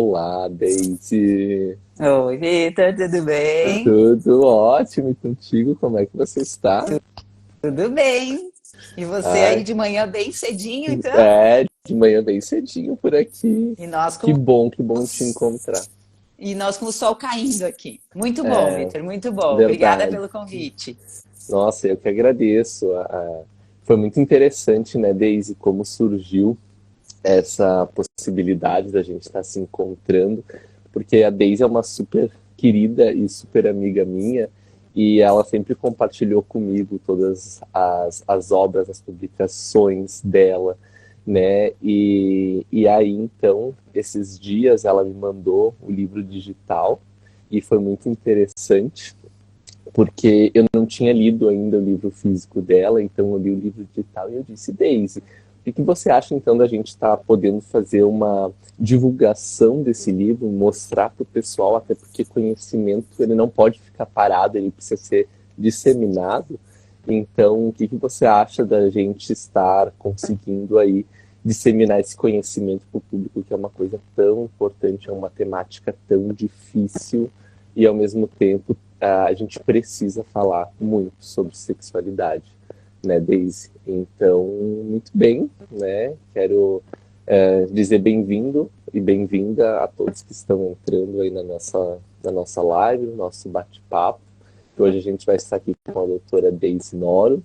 Olá, Daisy. Oi, Vitor, tudo bem? Tudo ótimo e contigo? Como é que você está? Tudo bem. E você aí Ai, de manhã bem cedinho, então? de manhã bem cedinho por aqui. E nós Que com, bom te encontrar. e nós com o sol caindo aqui. Muito bom, É, Vitor, muito bom. Obrigada verdade. pelo convite. Nossa, eu que agradeço. Foi muito interessante, né, Daisy, como surgiu essa possibilidade da gente estar se encontrando, porque a Daisy é uma super querida e super amiga minha, e ela sempre compartilhou comigo todas as obras, as publicações dela, né? E aí, então, esses dias ela me mandou o livro digital, e foi muito interessante, porque eu não tinha lido ainda o livro físico dela, então eu li o livro digital e eu disse, Daisy, o que você acha então da gente estar podendo fazer uma divulgação desse livro, mostrar para o pessoal, até porque conhecimento ele não pode ficar parado, ele precisa ser disseminado. Então, o que você acha da gente estar conseguindo aí disseminar esse conhecimento para o público, que é uma coisa tão importante, é uma temática tão difícil e ao mesmo tempo a gente precisa falar muito sobre sexualidade, né, Daisy? Então, muito bem, né? Quero dizer bem-vindo e bem-vinda a todos que estão entrando aí na nossa live, no nosso bate-papo. Hoje a gente vai estar aqui com a doutora Daisy Noro,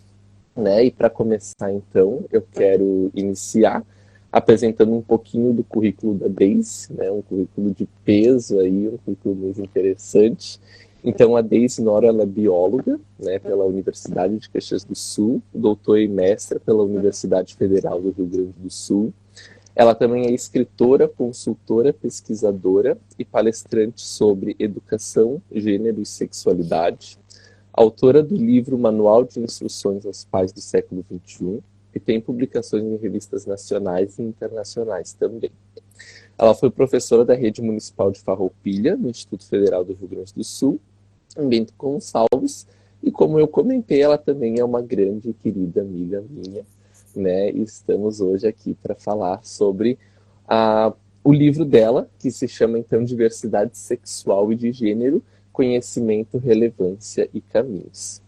né? E para começar, então, eu quero iniciar apresentando um pouquinho do currículo da Daisy, né? Um currículo de peso aí, um currículo muito interessante. Então, a Daisy Noro, ela é bióloga, né, pela Universidade de Caxias do Sul, doutora e mestra pela Universidade Federal do Rio Grande do Sul. Ela também é escritora, consultora, pesquisadora e palestrante sobre educação, gênero e sexualidade, autora do livro Manual de Instruções aos Pais do Século XXI, e tem publicações em revistas nacionais e internacionais também. Ela foi professora da Rede Municipal de Farroupilha, no Instituto Federal do Rio Grande do Sul, em Bento Gonçalves, e como eu comentei, ela também é uma grande e querida amiga minha, né? E estamos hoje aqui para falar sobre o livro dela, que se chama então Diversidade Sexual e de Gênero, Conhecimento, Relevância e Caminhos.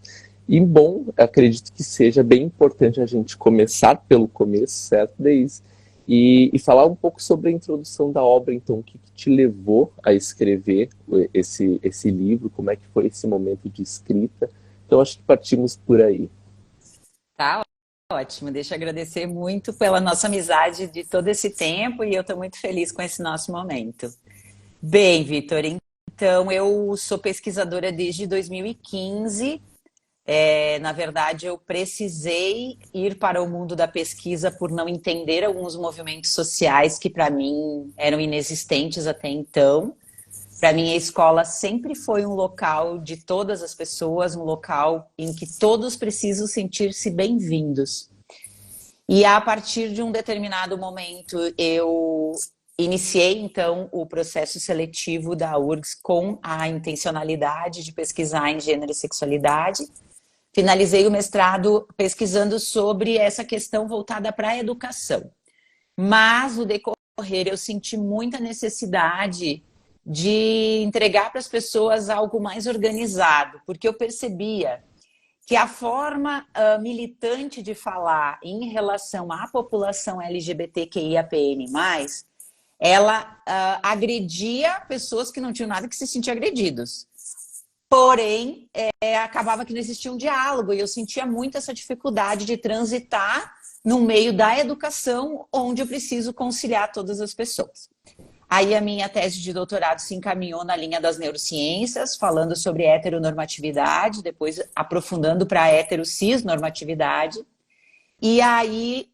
E bom, acredito que seja bem importante a gente começar pelo começo, certo, Deise? E falar um pouco sobre a introdução da obra, então, o que te levou a escrever esse livro, como é que foi esse momento de escrita. Então, acho que partimos por aí. Tá ótimo. Deixa eu agradecer muito pela nossa amizade de todo esse tempo e eu estou muito feliz com esse nosso momento. Bem, Vitor, então eu sou pesquisadora desde 2015. Na verdade, eu precisei ir para o mundo da pesquisa por não entender alguns movimentos sociais que, para mim, eram inexistentes até então. Para mim, a escola sempre foi um local de todas as pessoas, um local em que todos precisam sentir-se bem-vindos. E a partir de um determinado momento, eu iniciei, então, o processo seletivo da URGS com a intencionalidade de pesquisar em gênero e sexualidade. Finalizei o mestrado pesquisando sobre essa questão voltada para a educação. Mas, no decorrer, eu senti muita necessidade de entregar para as pessoas algo mais organizado, porque eu percebia que a forma militante de falar em relação à população LGBTQIAPN+, ela agredia pessoas que não tinham nada que se sentir agredidos. Porém, acabava que não existia um diálogo e eu sentia muito essa dificuldade de transitar no meio da educação, onde eu preciso conciliar todas as pessoas. Aí a minha tese de doutorado se encaminhou na linha das neurociências, falando sobre heteronormatividade, depois aprofundando para a heterocisnormatividade. E aí,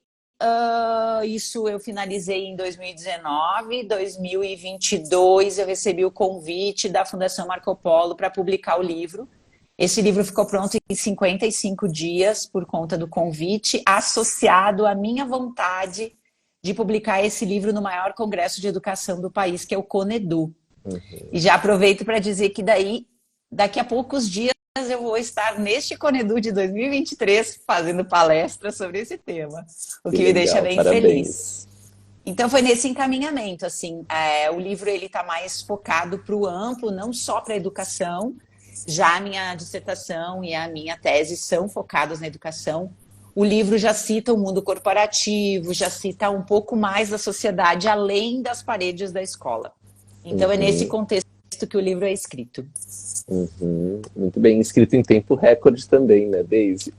isso eu finalizei em 2019, 2022 eu recebi o convite da Fundação Marco Polo para publicar o livro. Esse livro ficou pronto em 55 dias por conta do convite, associado à minha vontade de publicar esse livro no maior congresso de educação do país, que é o CONEDU. E já aproveito para dizer que daqui a poucos dias eu vou estar neste CONEDU de 2023 fazendo palestra sobre esse tema, o Que que me deixa legal, bem feliz. parabéns. Então foi nesse encaminhamento, assim, o livro ele está mais focado para o amplo, não só para a educação. Já a minha dissertação e a minha tese são focados na educação. O livro já cita o mundo corporativo, já cita um pouco mais da sociedade além das paredes da escola. Então é nesse contexto que o livro é escrito. Muito bem, escrito em tempo recorde também, né, Deise?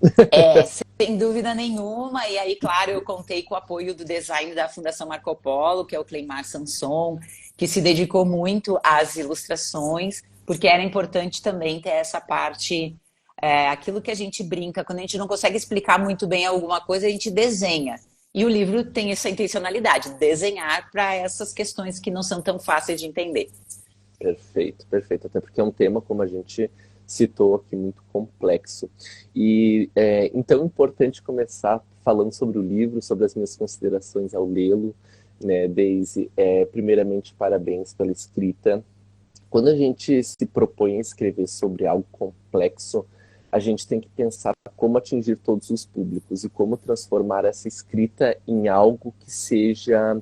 Sem dúvida nenhuma. E aí, claro, eu contei com o apoio do design da Fundação Marco Polo, que é o Cleimar Sanson, que se dedicou muito às ilustrações, porque era importante também ter essa parte, aquilo que a gente brinca, quando a gente não consegue explicar muito bem alguma coisa, a gente desenha. E o livro tem essa intencionalidade, desenhar para essas questões que não são tão fáceis de entender. Perfeito, perfeito. Até porque é um tema, como a gente citou aqui, muito complexo. E então é importante começar falando sobre o livro, sobre as minhas considerações ao lê-lo, né, Deise? Primeiramente, parabéns pela escrita. Quando a gente se propõe a escrever sobre algo complexo, a gente tem que pensar como atingir todos os públicos e como transformar essa escrita em algo que seja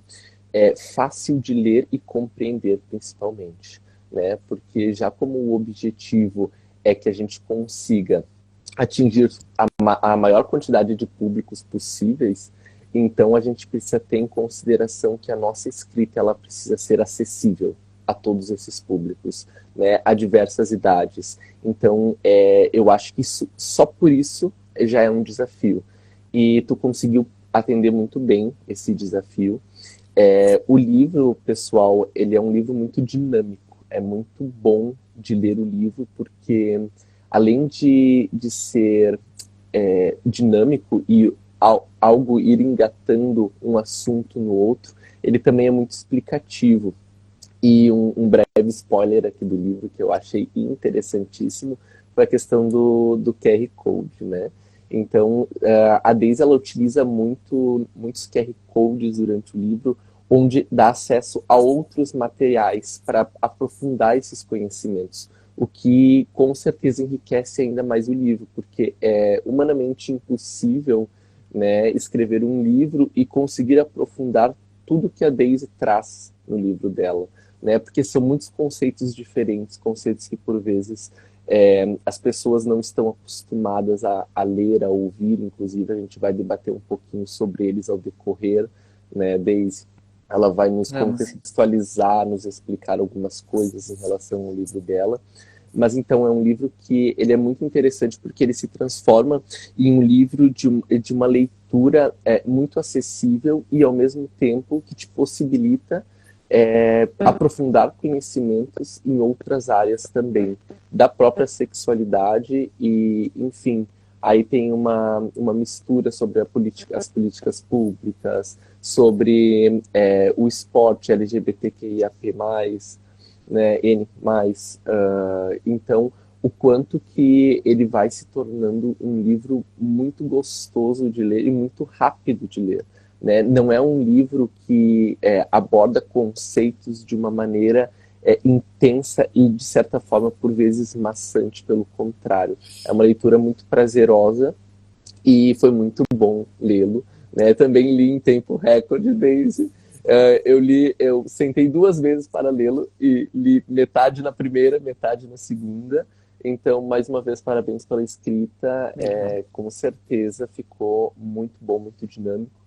fácil de ler e compreender, principalmente, né? Porque já como o objetivo é que a gente consiga atingir a maior quantidade de públicos possíveis, então a gente precisa ter em consideração que a nossa escrita ela precisa ser acessível a todos esses públicos, né, a diversas idades. Então, eu acho que só por isso já é um desafio. E tu conseguiu atender muito bem esse desafio. O livro, pessoal, ele é um livro muito dinâmico. É muito bom de ler o livro, porque além de ser dinâmico e algo ir engatando um assunto no outro, ele também é muito explicativo. E um breve spoiler aqui do livro que eu achei interessantíssimo foi a questão do QR Code, né? Então, a Deise, ela utiliza muitos QR Codes durante o livro, onde dá acesso a outros materiais para aprofundar esses conhecimentos, o que com certeza enriquece ainda mais o livro, porque é humanamente impossível, né, escrever um livro e conseguir aprofundar tudo que a Deise traz no livro dela, né? Porque são muitos conceitos diferentes, conceitos que por vezes as pessoas não estão acostumadas a ler, a ouvir. Inclusive a gente vai debater um pouquinho sobre eles ao decorrer, né? Deise, ela vai nos contextualizar, nos explicar algumas coisas em relação ao livro dela. Mas então é um livro que ele é muito interessante porque ele se transforma em um livro de uma leitura muito acessível e ao mesmo tempo que te possibilita aprofundar conhecimentos em outras áreas também, da própria sexualidade e, enfim, aí tem uma mistura sobre as políticas públicas, sobre o esporte LGBTQIAP+, né, N+, então o quanto que ele vai se tornando um livro muito gostoso de ler e muito rápido de ler, né? Não é um livro que aborda conceitos de uma maneira intensa e, de certa forma, por vezes maçante, pelo contrário. É uma leitura muito prazerosa e foi muito bom lê-lo, né? Também li em tempo recorde, Daisy. Eu sentei 2 vezes para lê-lo e li metade na primeira, metade na segunda. Então, mais uma vez, parabéns pela escrita. Com certeza ficou muito bom, muito dinâmico.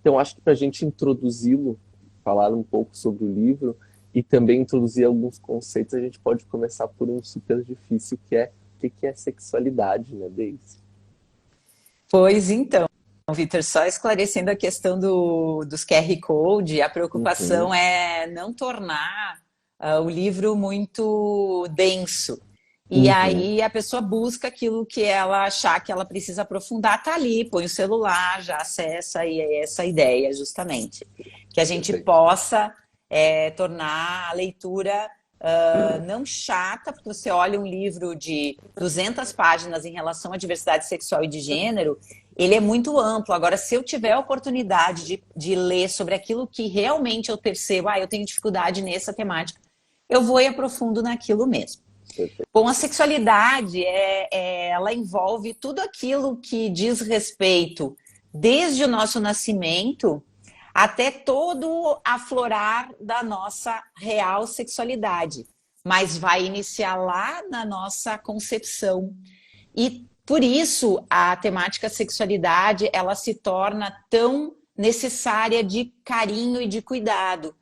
Então, acho que para a gente introduzi-lo, falar um pouco sobre o livro e também introduzir alguns conceitos, a gente pode começar por um super difícil, que é o que é sexualidade, né, Deise? Pois então, Vitor, só esclarecendo a questão dos QR Code, a preocupação é não tornar o livro muito denso. E aí a pessoa busca aquilo que ela achar que ela precisa aprofundar, tá ali, põe o celular, já acessa, e é essa a ideia, justamente. Que a gente possa tornar a leitura não chata, porque você olha um livro de 200 páginas em relação à diversidade sexual e de gênero, ele é muito amplo. Agora, se eu tiver a oportunidade de ler sobre aquilo que realmente eu percebo, eu tenho dificuldade nessa temática, eu vou e aprofundo naquilo mesmo. Bom, a sexualidade, ela envolve tudo aquilo que diz respeito, desde o nosso nascimento até todo aflorar da nossa real sexualidade, mas vai iniciar lá na nossa concepção. E por isso a temática sexualidade ela se torna tão necessária de carinho e de cuidado.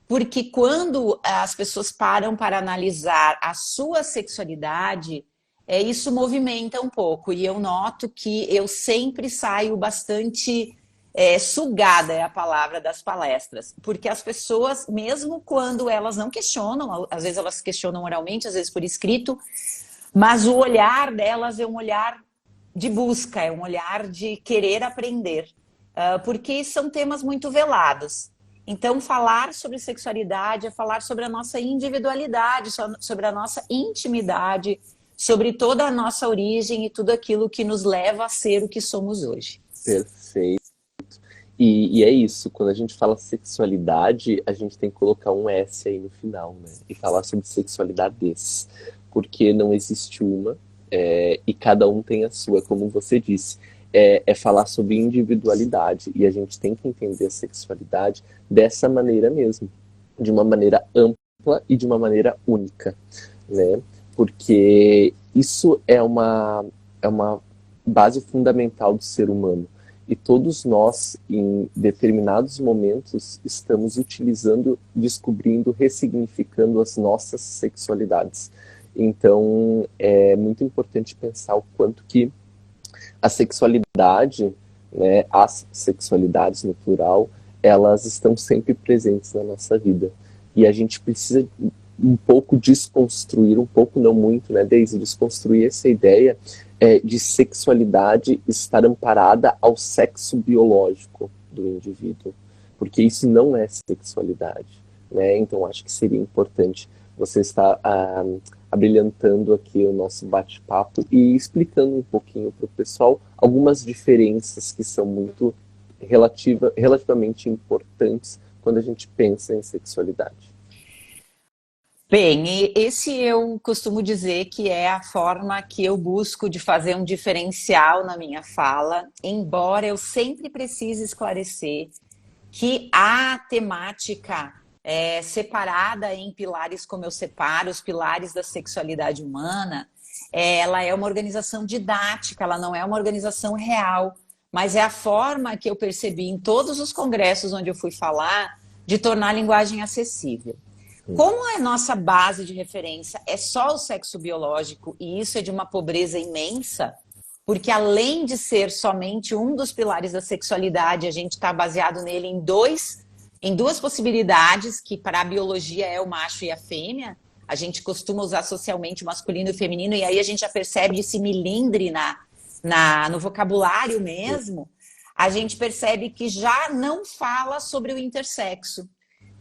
Porque quando as pessoas param para analisar a sua sexualidade, isso movimenta um pouco. E eu noto que eu sempre saio bastante sugada, é a palavra, das palestras. Porque as pessoas, mesmo quando elas não questionam, às vezes elas questionam oralmente, às vezes por escrito, mas o olhar delas é um olhar de busca, é um olhar de querer aprender. Porque são temas muito velados. Então, falar sobre sexualidade é falar sobre a nossa individualidade, sobre a nossa intimidade, sobre toda a nossa origem e tudo aquilo que nos leva a ser o que somos hoje. Perfeito. E é isso, quando a gente fala sexualidade, a gente tem que colocar um S aí no final, né? E falar sobre sexualidades, porque não existe uma, e cada um tem a sua, como você disse. É falar sobre individualidade, e a gente tem que entender a sexualidade dessa maneira mesmo, de uma maneira ampla e de uma maneira única, né? Porque isso é uma base fundamental do ser humano. E todos nós, em determinados momentos, estamos utilizando, descobrindo, ressignificando as nossas sexualidades. Então, é muito importante pensar o quanto que a sexualidade, né, as sexualidades no plural, elas estão sempre presentes na nossa vida. E a gente precisa um pouco desconstruir, um pouco não muito, né, Daisy, desconstruir essa ideia de sexualidade estar amparada ao sexo biológico do indivíduo, porque isso não é sexualidade, né? Então acho que seria importante você estar abrilhantando aqui o nosso bate-papo e explicando um pouquinho para o pessoal algumas diferenças que são muito relativamente importantes quando a gente pensa em sexualidade. Bem, e esse eu costumo dizer que é a forma que eu busco de fazer um diferencial na minha fala, embora eu sempre precise esclarecer que a temática separada em pilares como eu separo, os pilares da sexualidade humana, ela é uma organização didática, ela não é uma organização real, mas é a forma que eu percebi em todos os congressos onde eu fui falar de tornar a linguagem acessível. Como a nossa base de referência é só o sexo biológico, e isso é de uma pobreza imensa, porque além de ser somente um dos pilares da sexualidade, a gente está baseado nele em duas possibilidades, que para a biologia é o macho e a fêmea. A gente costuma usar socialmente o masculino e o feminino, e aí a gente já percebe esse milindre no vocabulário mesmo. A gente percebe que já não fala sobre o intersexo,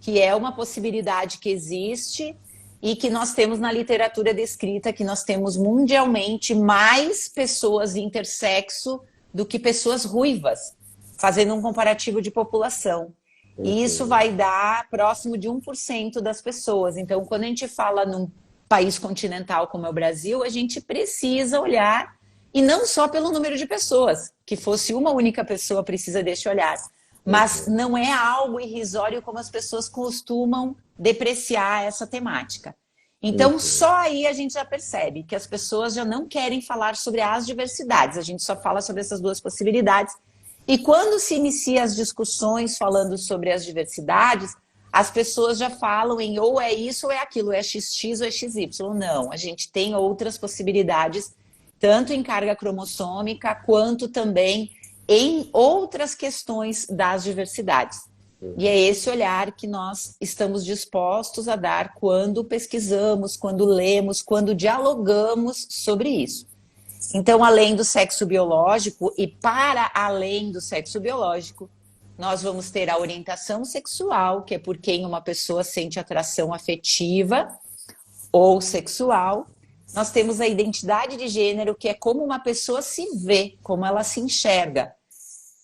que é uma possibilidade que existe e que nós temos na literatura descrita, que nós temos mundialmente mais pessoas intersexo do que pessoas ruivas, fazendo um comparativo de população. E isso vai dar próximo de 1% das pessoas. Então, quando a gente fala num país continental como é o Brasil, a gente precisa olhar, e não só pelo número de pessoas, que fosse uma única pessoa precisa desse olhar, mas não é algo irrisório como as pessoas costumam depreciar essa temática. Então, só aí a gente já percebe que as pessoas já não querem falar sobre as diversidades, a gente só fala sobre essas duas possibilidades. E quando se inicia as discussões falando sobre as diversidades, as pessoas já falam em ou é isso ou é aquilo, é XX ou é XY. Não, a gente tem outras possibilidades, tanto em carga cromossômica, quanto também em outras questões das diversidades. E é esse olhar que nós estamos dispostos a dar quando pesquisamos, quando lemos, quando dialogamos sobre isso. Então, além do sexo biológico e para além do sexo biológico, nós vamos ter a orientação sexual, que é por quem uma pessoa sente atração afetiva ou sexual. Nós temos a identidade de gênero, que é como uma pessoa se vê, como ela se enxerga,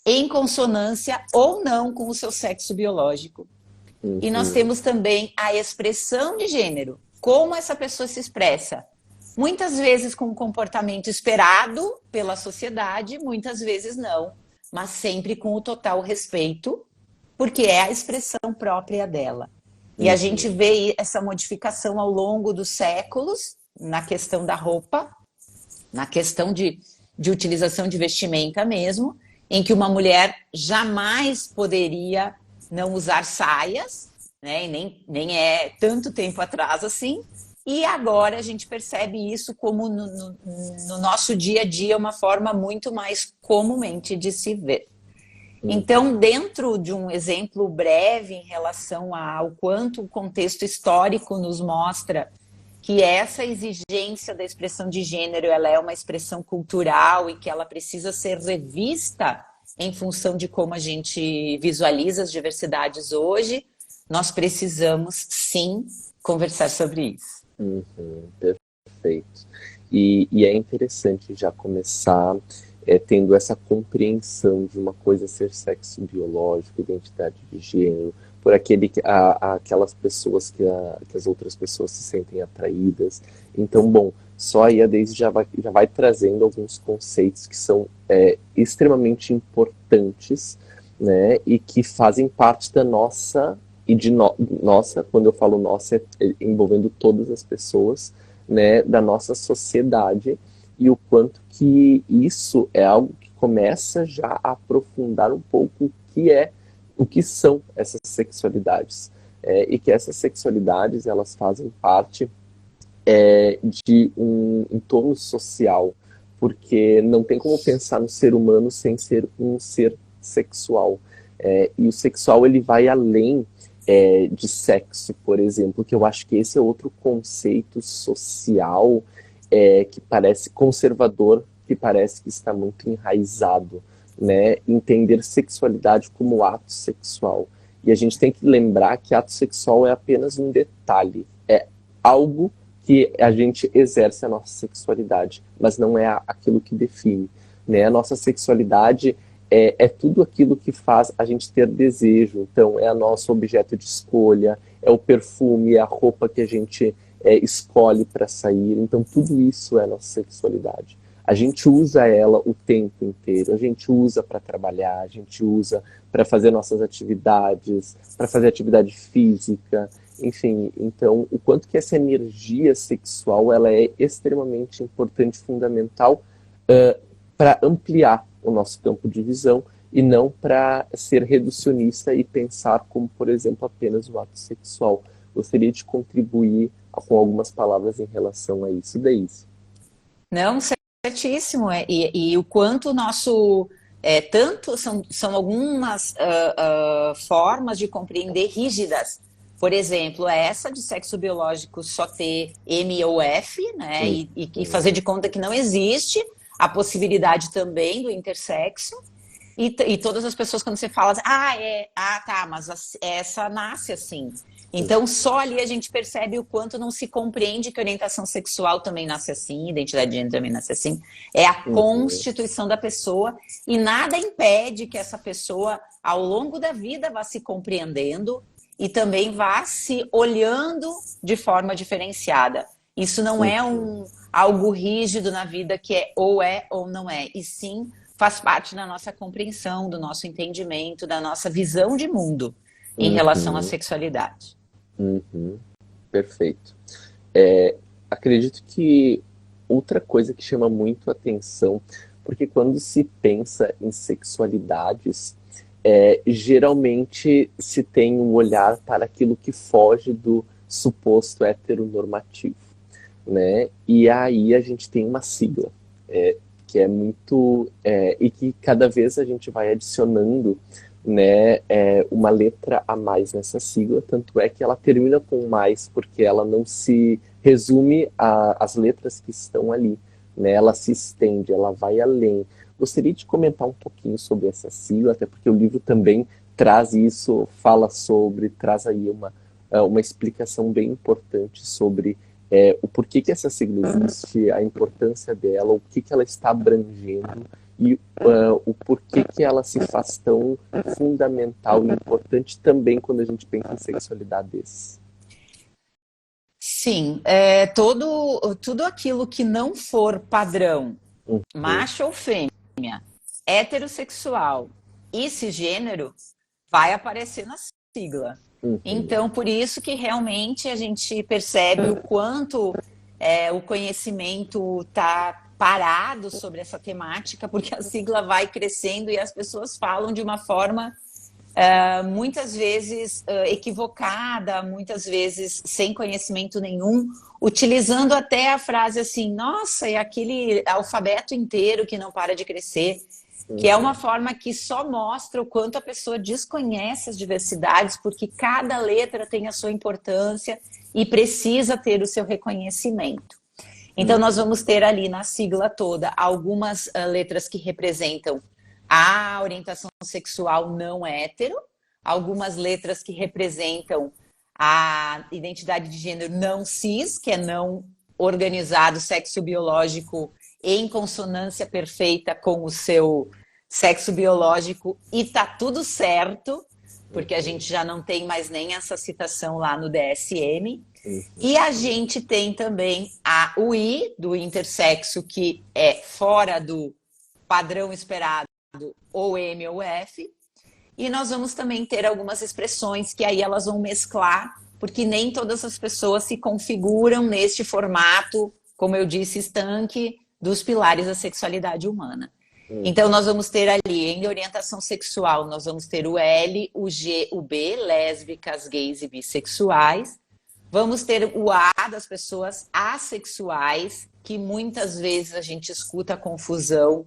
em consonância ou não com o seu sexo biológico. E nós temos também a expressão de gênero, como essa pessoa se expressa. Muitas vezes com um comportamento esperado pela sociedade, muitas vezes não, mas sempre com o total respeito porque é a expressão própria dela. E a gente vê essa modificação ao longo dos séculos, na questão da roupa, na questão de utilização de vestimenta mesmo, em que uma mulher jamais poderia não usar saias, né? E nem é tanto tempo atrás assim, e agora a gente percebe isso como no nosso dia a dia uma forma muito mais comumente de se ver. Então, dentro de um exemplo breve em relação ao quanto o contexto histórico nos mostra que essa exigência da expressão de gênero ela é uma expressão cultural e que ela precisa ser revista em função de como a gente visualiza as diversidades hoje, nós precisamos, sim, conversar sobre isso. Perfeito. E é interessante já começar tendo essa compreensão de uma coisa ser sexo biológico, identidade de gênero, por aquelas pessoas que as outras pessoas se sentem atraídas. Então, bom, só aí a Daisy já vai trazendo alguns conceitos que são extremamente importantes, né, e que fazem parte da nossa, nossa, quando eu falo nossa, envolvendo todas as pessoas, né, da nossa sociedade, e o quanto que isso é algo que começa já a aprofundar um pouco o que são essas sexualidades. E que essas sexualidades, elas fazem parte de um entorno social, porque não tem como pensar no ser humano sem ser um ser sexual. E o sexual, ele vai além de sexo, por exemplo, que eu acho que esse é outro conceito social que parece conservador, que parece que está muito enraizado, né? Entender sexualidade como ato sexual. E a gente tem que lembrar que ato sexual é apenas um detalhe, é algo que a gente exerce a nossa sexualidade, mas não é aquilo que define, né? A nossa sexualidade é tudo aquilo que faz a gente ter desejo. Então, é o nosso objeto de escolha, é o perfume, é a roupa que a gente escolhe para sair. Então, tudo isso é a nossa sexualidade. A gente usa ela o tempo inteiro, a gente usa para trabalhar, a gente usa para fazer nossas atividades, para fazer atividade física, enfim. Então, o quanto que essa energia sexual ela é extremamente importante, fundamental para ampliar o nosso campo de visão e não para ser reducionista e pensar como, por exemplo, apenas o ato sexual. Gostaria de contribuir com algumas palavras em relação a isso, Daisy. Não, certíssimo. E o quanto o nosso... são algumas formas de compreender rígidas. Por exemplo, essa de sexo biológico só ter M ou F, né? E fazer de conta que não existe a possibilidade também do intersexo. E todas as pessoas, quando você fala, tá, mas essa nasce assim. Então, só ali a gente percebe o quanto não se compreende que orientação sexual também nasce assim, identidade de gênero também nasce assim. É a constituição da pessoa e nada impede que essa pessoa, ao longo da vida, vá se compreendendo e também vá se olhando de forma diferenciada. Isso não é algo rígido na vida que é ou não é, e sim faz parte da nossa compreensão, do nosso entendimento, da nossa visão de mundo em relação à sexualidade. Perfeito. Acredito que outra coisa que chama muito atenção, porque quando se pensa em sexualidades, geralmente se tem um olhar para aquilo que foge do suposto heteronormativo, né? E aí a gente tem uma sigla, que é muito... e que cada vez a gente vai adicionando, né, uma letra a mais nessa sigla, tanto é que ela termina com mais, porque ela não se resume às letras que estão ali, né? Ela se estende, ela vai além. Gostaria de comentar um pouquinho sobre essa sigla, até porque o livro também traz isso, traz aí uma explicação bem importante sobre o porquê que essa sigla existe, a importância dela, o que ela está abrangendo e o porquê que ela se faz tão fundamental e importante também quando a gente pensa em sexualidades. Sim, tudo aquilo que não for padrão, macho ou fêmea, heterossexual e cisgênero, vai aparecer na sigla. Então, por isso que realmente a gente percebe o quanto o conhecimento está parado sobre essa temática, porque a sigla vai crescendo e as pessoas falam de uma forma muitas vezes equivocada, muitas vezes sem conhecimento nenhum, utilizando até a frase assim, nossa, é aquele alfabeto inteiro que não para de crescer, que é uma forma que só mostra o quanto a pessoa desconhece as diversidades, porque cada letra tem a sua importância e precisa ter o seu reconhecimento. Então, nós vamos ter ali na sigla toda algumas letras que representam a orientação sexual não hétero, algumas letras que representam a identidade de gênero não cis, que é não organizado, sexo biológico em consonância perfeita com o seu sexo biológico, e tá tudo certo, porque a gente já não tem mais nem essa citação lá no DSM. E a gente tem também o I, do intersexo, que é fora do padrão esperado, ou M ou F. E nós vamos também ter algumas expressões que aí elas vão mesclar, porque nem todas as pessoas se configuram neste formato, como eu disse, estanque dos pilares da sexualidade humana. Então, nós vamos ter ali, em orientação sexual, nós vamos ter o L, o G, o B, lésbicas, gays e bissexuais. Vamos ter o A das pessoas assexuais, que muitas vezes a gente escuta a confusão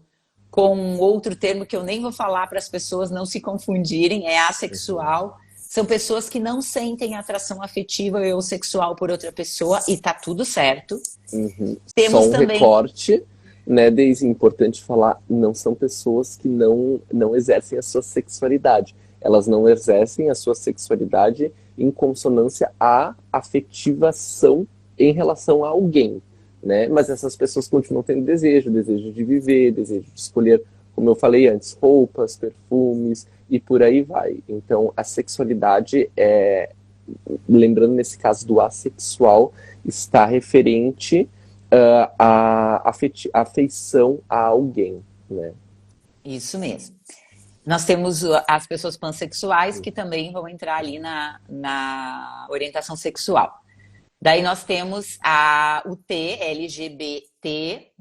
com outro termo que eu nem vou falar para as pessoas não se confundirem, é assexual. São pessoas que não sentem atração afetiva ou sexual por outra pessoa, e tá tudo certo. Temos só um também recorte, né, Deise, importante falar, não são pessoas que não exercem a sua sexualidade. Elas não exercem a sua sexualidade em consonância à afetivação em relação a alguém, né? Mas essas pessoas continuam tendo desejo de viver, desejo de escolher, como eu falei antes, roupas, perfumes e por aí vai. Então, a sexualidade, lembrando nesse caso do assexual, está referente à afeição a alguém, né? Isso mesmo. Nós temos as pessoas pansexuais, que também vão entrar ali na orientação sexual. Daí nós temos o T, LGBT,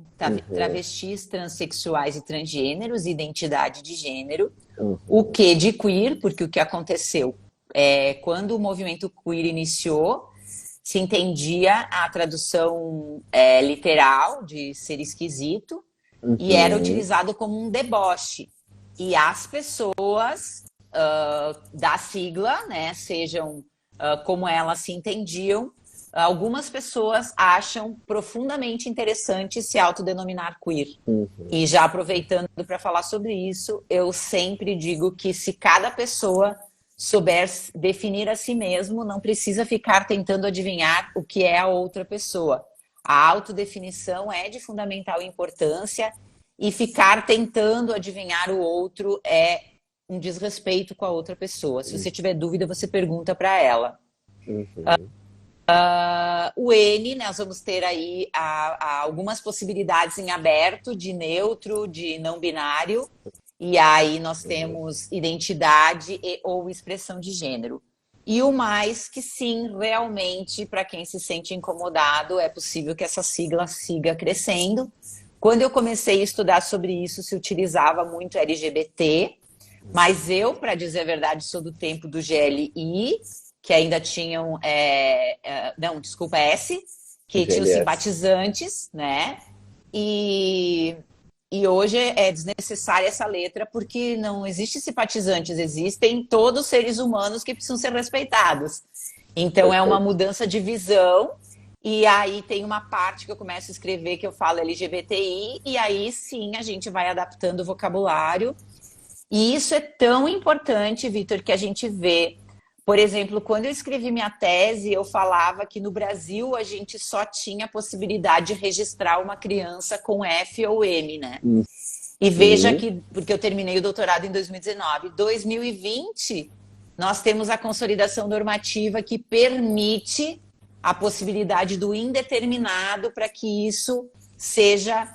travestis, transexuais e transgêneros, identidade de gênero. O Q de queer, porque o que aconteceu quando o movimento queer iniciou, se entendia a tradução literal de ser esquisito e era utilizado como um deboche. E as pessoas da sigla, né, sejam como elas se entendiam, algumas pessoas acham profundamente interessante se autodenominar queer. E já aproveitando para falar sobre isso, eu sempre digo que se cada pessoa souber definir a si mesmo, não precisa ficar tentando adivinhar o que é a outra pessoa. A autodefinição é de fundamental importância, e ficar tentando adivinhar o outro é um desrespeito com a outra pessoa. Se você tiver dúvida, você pergunta para ela. O N, nós vamos ter aí algumas possibilidades em aberto, de neutro, de não binário. E aí nós temos identidade ou expressão de gênero. E o mais, que sim, realmente, para quem se sente incomodado, é possível que essa sigla siga crescendo. Quando eu comecei a estudar sobre isso, se utilizava muito LGBT, mas eu, para dizer a verdade, sou do tempo do GLI, que ainda tinham... não, desculpa, S, que tinham simpatizantes, né? E hoje é desnecessária essa letra, porque não existe simpatizantes, existem todos seres humanos que precisam ser respeitados. Então, é uma mudança de visão. E aí tem uma parte que eu começo a escrever que eu falo LGBTI, e aí sim a gente vai adaptando o vocabulário. E isso é tão importante, Vitor, que a gente vê. Por exemplo, quando eu escrevi minha tese, eu falava que no Brasil a gente só tinha a possibilidade de registrar uma criança com F ou M, né? E veja que, porque eu terminei o doutorado em 2019, 2020, nós temos a consolidação normativa que permite a possibilidade do indeterminado para que isso seja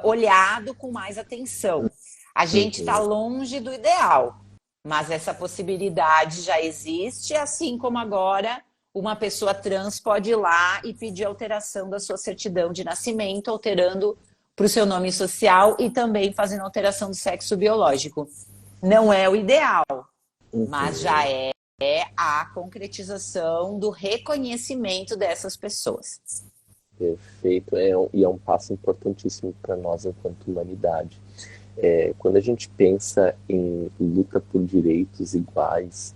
olhado com mais atenção. A gente está longe do ideal, Mas essa possibilidade já existe, assim como agora uma pessoa trans pode ir lá e pedir alteração da sua certidão de nascimento, alterando para o seu nome social e também fazendo alteração do sexo biológico. Não é o ideal, mas já é a concretização do reconhecimento dessas pessoas. Perfeito, e é um passo importantíssimo para nós enquanto humanidade. Quando a gente pensa em luta por direitos iguais,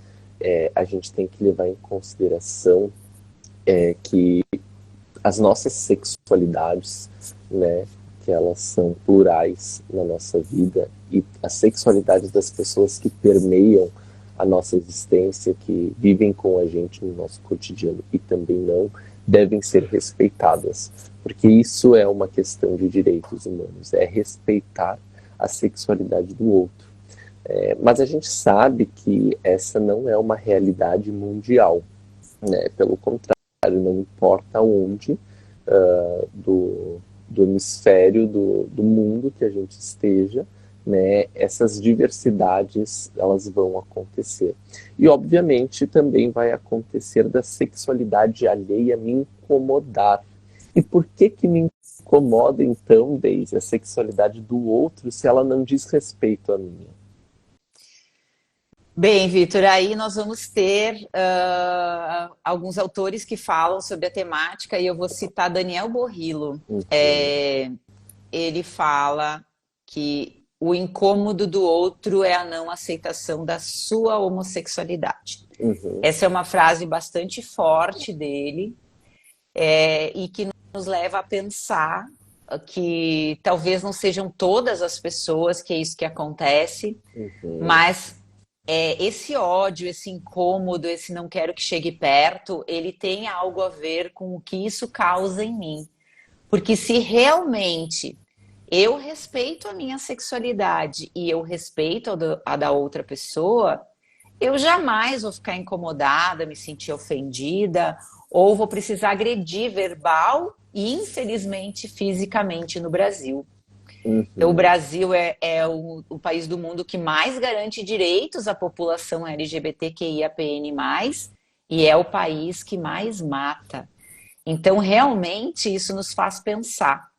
a gente tem que levar em consideração que as nossas sexualidades, né, que elas são plurais na nossa vida, e as sexualidades das pessoas que permeiam a nossa existência, que vivem com a gente no nosso cotidiano e também não, devem ser respeitadas, porque isso é uma questão de direitos humanos, é respeitar a sexualidade do outro. Mas a gente sabe que essa não é uma realidade mundial, né? Pelo contrário, não importa onde do hemisfério do mundo que a gente esteja, né, essas diversidades elas vão acontecer. E obviamente também vai acontecer da sexualidade alheia me incomodar. E por que me incomoda então, Deise, a sexualidade do outro se ela não diz respeito à minha? Bem, Vitor, aí nós vamos ter alguns autores que falam sobre a temática e eu vou citar Daniel Borrillo. Ele fala que o incômodo do outro é a não aceitação da sua homossexualidade. Essa é uma frase bastante forte dele e que nos leva a pensar que talvez não sejam todas as pessoas que é isso que acontece, mas esse ódio, esse incômodo, esse não quero que chegue perto, ele tem algo a ver com o que isso causa em mim. Porque se realmente eu respeito a minha sexualidade e eu respeito a da outra pessoa, eu jamais vou ficar incomodada, me sentir ofendida, ou vou precisar agredir verbal e, infelizmente, fisicamente no Brasil. Então, o Brasil é o país do mundo que mais garante direitos à população LGBTQIAPN+, e é o país que mais mata. Então, realmente, isso nos faz pensar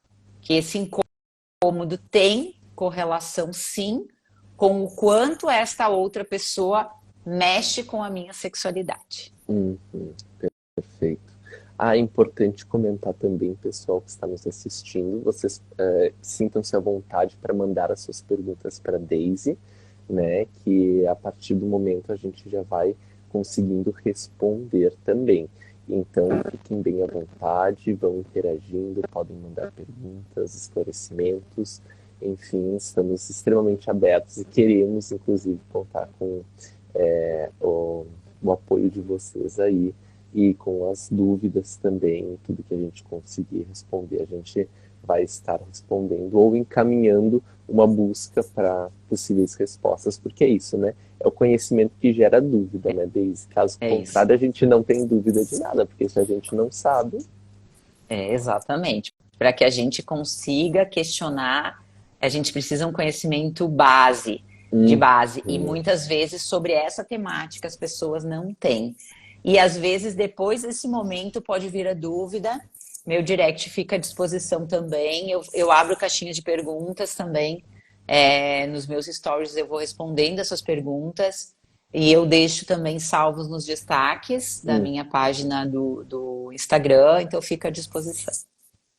que esse incômodo tem correlação, sim, com o quanto esta outra pessoa mexe com a minha sexualidade. Perfeito. É importante comentar também, pessoal que está nos assistindo, vocês sintam-se à vontade para mandar as suas perguntas para a Deise, né, que a partir do momento a gente já vai conseguindo responder também. Então, fiquem bem à vontade, vão interagindo, podem mandar perguntas, esclarecimentos, enfim, estamos extremamente abertos e queremos, inclusive, contar com o apoio de vocês aí e com as dúvidas também, tudo que a gente conseguir responder, a gente vai estar respondendo ou encaminhando uma busca para possíveis respostas, porque é isso, né? É o conhecimento que gera dúvida, né, Deise? Caso contrário, a gente não tem dúvida de nada, porque se a gente não sabe... Exatamente. Para que a gente consiga questionar, a gente precisa um conhecimento base, de base. E muitas vezes sobre essa temática as pessoas não têm. E às vezes depois desse momento pode vir a dúvida. Meu direct fica à disposição também. Eu abro caixinha de perguntas também. Nos meus stories eu vou respondendo essas perguntas. E eu deixo também salvos nos destaques da minha página do Instagram. Então fica à disposição.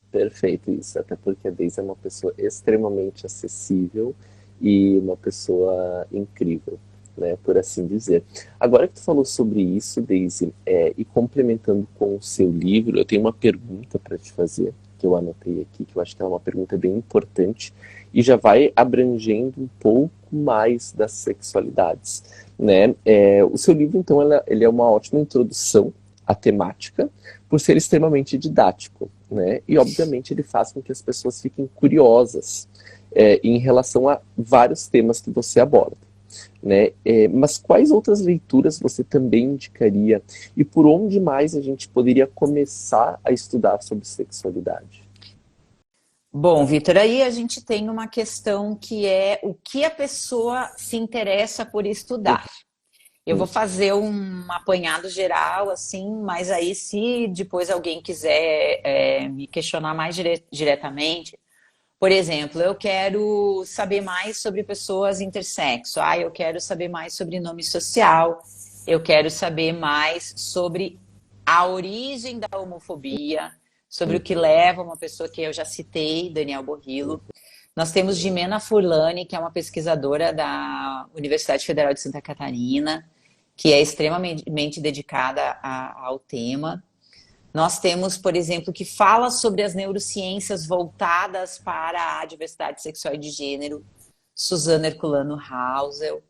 Perfeito, isso. Até porque a Deise é uma pessoa extremamente acessível e uma pessoa incrível, né, por assim dizer. Agora que tu falou sobre isso, Deise, e complementando com o seu livro, eu tenho uma pergunta para te fazer, que eu anotei aqui, que eu acho que é uma pergunta bem importante e já vai abrangendo um pouco mais das sexualidades, né? O seu livro, então, ele é uma ótima introdução à temática, por ser extremamente didático, né? E, obviamente, ele faz com que as pessoas fiquem curiosas em relação a vários temas que você aborda, né? Mas quais outras leituras você também indicaria e por onde mais a gente poderia começar a estudar sobre sexualidade? Bom, Vitor, aí a gente tem uma questão que é o que a pessoa se interessa por estudar. Eu vou fazer um apanhado geral, assim, mas aí se depois alguém quiser me questionar mais diretamente, por exemplo, eu quero saber mais sobre pessoas intersexo, eu quero saber mais sobre nome social, eu quero saber mais sobre a origem da homofobia, sobre o que leva uma pessoa que eu já citei, Daniel Borrillo. Nós temos Jimena Furlani, que é uma pesquisadora da Universidade Federal de Santa Catarina, que é extremamente dedicada ao tema. Nós temos, por exemplo, que fala sobre as neurociências voltadas para a diversidade sexual e de gênero, Suzana Herculano Hausel.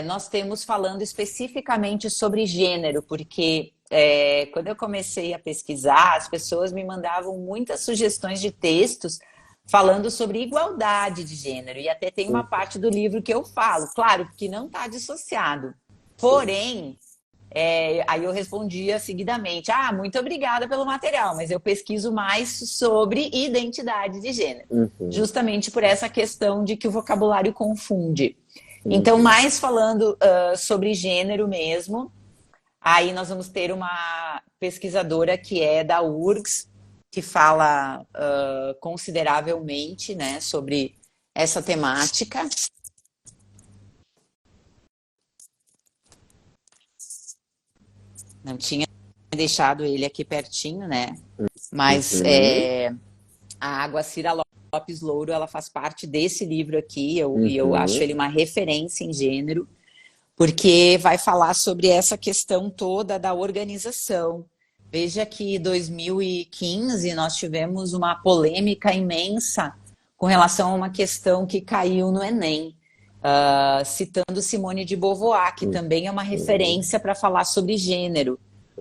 Nós temos falando especificamente sobre gênero, porque quando eu comecei a pesquisar, as pessoas me mandavam muitas sugestões de textos falando sobre igualdade de gênero, e até tem uma parte do livro que eu falo, claro, que não está dissociado. Porém, aí eu respondia seguidamente, muito obrigada pelo material, mas eu pesquiso mais sobre identidade de gênero, justamente por essa questão de que o vocabulário confunde. Então, mais falando sobre gênero mesmo, aí nós vamos ter uma pesquisadora que é da URGS, que fala consideravelmente, né, sobre essa temática. Não tinha deixado ele aqui pertinho, né? Mas a Aguacira Lopes Louro, ela faz parte desse livro aqui, e eu acho ele uma referência em gênero, porque vai falar sobre essa questão toda da organização. Veja que em 2015 nós tivemos uma polêmica imensa com relação a uma questão que caiu no Enem, citando Simone de Beauvoir, que também é uma referência para falar sobre gênero,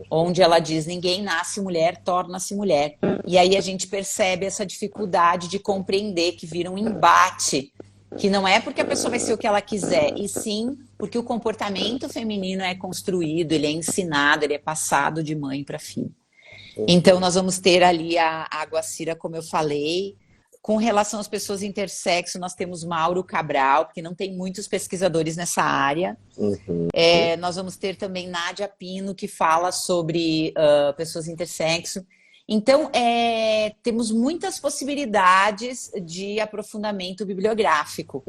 onde ela diz: ninguém nasce mulher, torna-se mulher. E aí a gente percebe essa dificuldade de compreender que vira um embate, que não é porque a pessoa vai ser o que ela quiser, e sim porque o comportamento feminino é construído, ele é ensinado, ele é passado de mãe para filho. Então nós vamos ter ali a Aguacira, como eu falei. Com relação às pessoas intersexo, nós temos Mauro Cabral, porque não tem muitos pesquisadores nessa área. Nós vamos ter também Nádia Pino, que fala sobre pessoas intersexo. Então, temos muitas possibilidades de aprofundamento bibliográfico.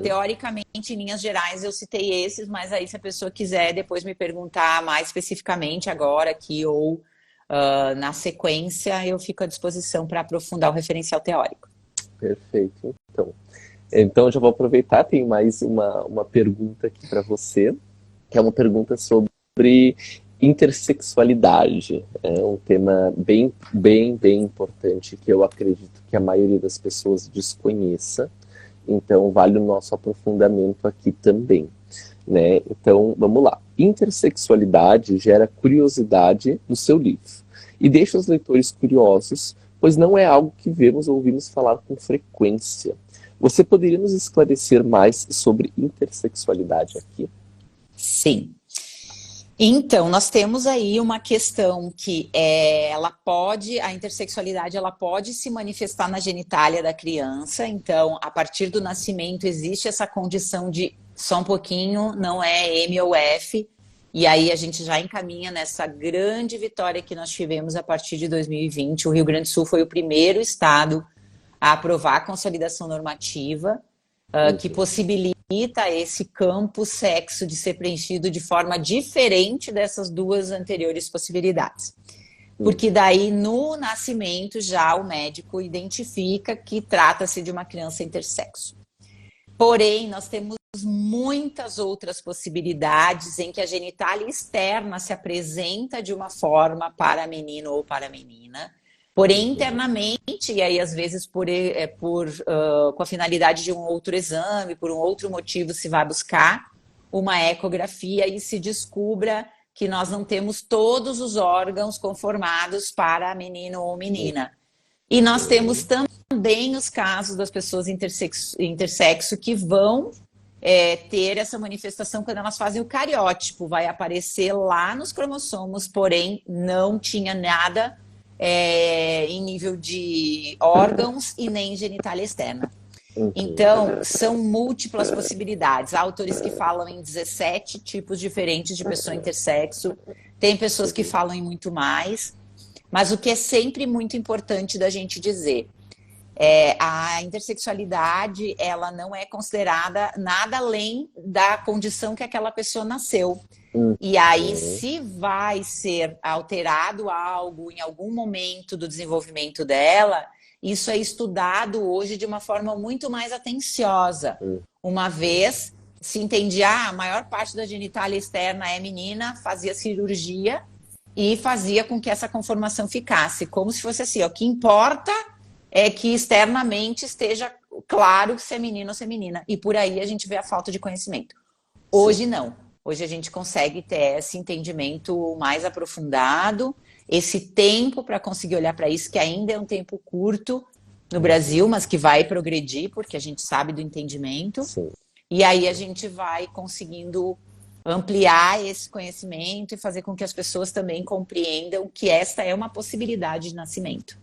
Teoricamente, em linhas gerais, eu citei esses, mas aí se a pessoa quiser depois me perguntar mais especificamente agora aqui ou na sequência, eu fico à disposição para aprofundar o referencial teórico. Perfeito. Então já vou aproveitar, tem mais uma pergunta aqui para você, que é uma pergunta sobre intersexualidade. É um tema bem importante, que eu acredito que a maioria das pessoas desconheça, então vale o nosso aprofundamento aqui também, né? Então, vamos lá. Intersexualidade gera curiosidade no seu livro e deixa os leitores curiosos, pois não é algo que vemos ou ouvimos falar com frequência. Você poderia nos esclarecer mais sobre intersexualidade aqui? Sim. Então, nós temos aí uma questão que a intersexualidade ela pode se manifestar na genitália da criança. Então, a partir do nascimento existe essa condição de só um pouquinho, não é M ou F, e aí a gente já encaminha nessa grande vitória que nós tivemos a partir de 2020. O Rio Grande do Sul foi o primeiro estado a aprovar a consolidação normativa, que possibilita esse campo sexo de ser preenchido de forma diferente dessas duas anteriores possibilidades. Porque daí, no nascimento, já o médico identifica que trata-se de uma criança intersexo. Porém, nós temos muitas outras possibilidades em que a genitália externa se apresenta de uma forma para menino ou para menina, porém internamente, e aí às vezes com a finalidade de um outro exame, por um outro motivo se vai buscar uma ecografia e se descubra que nós não temos todos os órgãos conformados para menino ou menina. E nós temos também os casos das pessoas intersexo que vão ter essa manifestação quando elas fazem o cariótipo. Vai aparecer lá nos cromossomos, porém não tinha nada em nível de órgãos e nem genitália externa. Então, são múltiplas possibilidades. Há autores que falam em 17 tipos diferentes de pessoa intersexo, tem pessoas que falam em muito mais, mas o que é sempre muito importante da gente dizer a intersexualidade, ela não é considerada nada além da condição que aquela pessoa nasceu. E aí, se vai ser alterado algo em algum momento do desenvolvimento dela, isso é estudado hoje de uma forma muito mais atenciosa. Uma vez se entendia, a maior parte da genitália externa é menina, fazia cirurgia e fazia com que essa conformação ficasse. Como se fosse assim, o que importa é que externamente esteja claro se é menino ou se é menina. E por aí a gente vê a falta de conhecimento. Hoje não. Hoje a gente consegue ter esse entendimento mais aprofundado, esse tempo para conseguir olhar para isso, que ainda é um tempo curto no Brasil, mas que vai progredir, porque a gente sabe do entendimento. Sim. E aí a gente vai conseguindo ampliar esse conhecimento e fazer com que as pessoas também compreendam que esta é uma possibilidade de nascimento.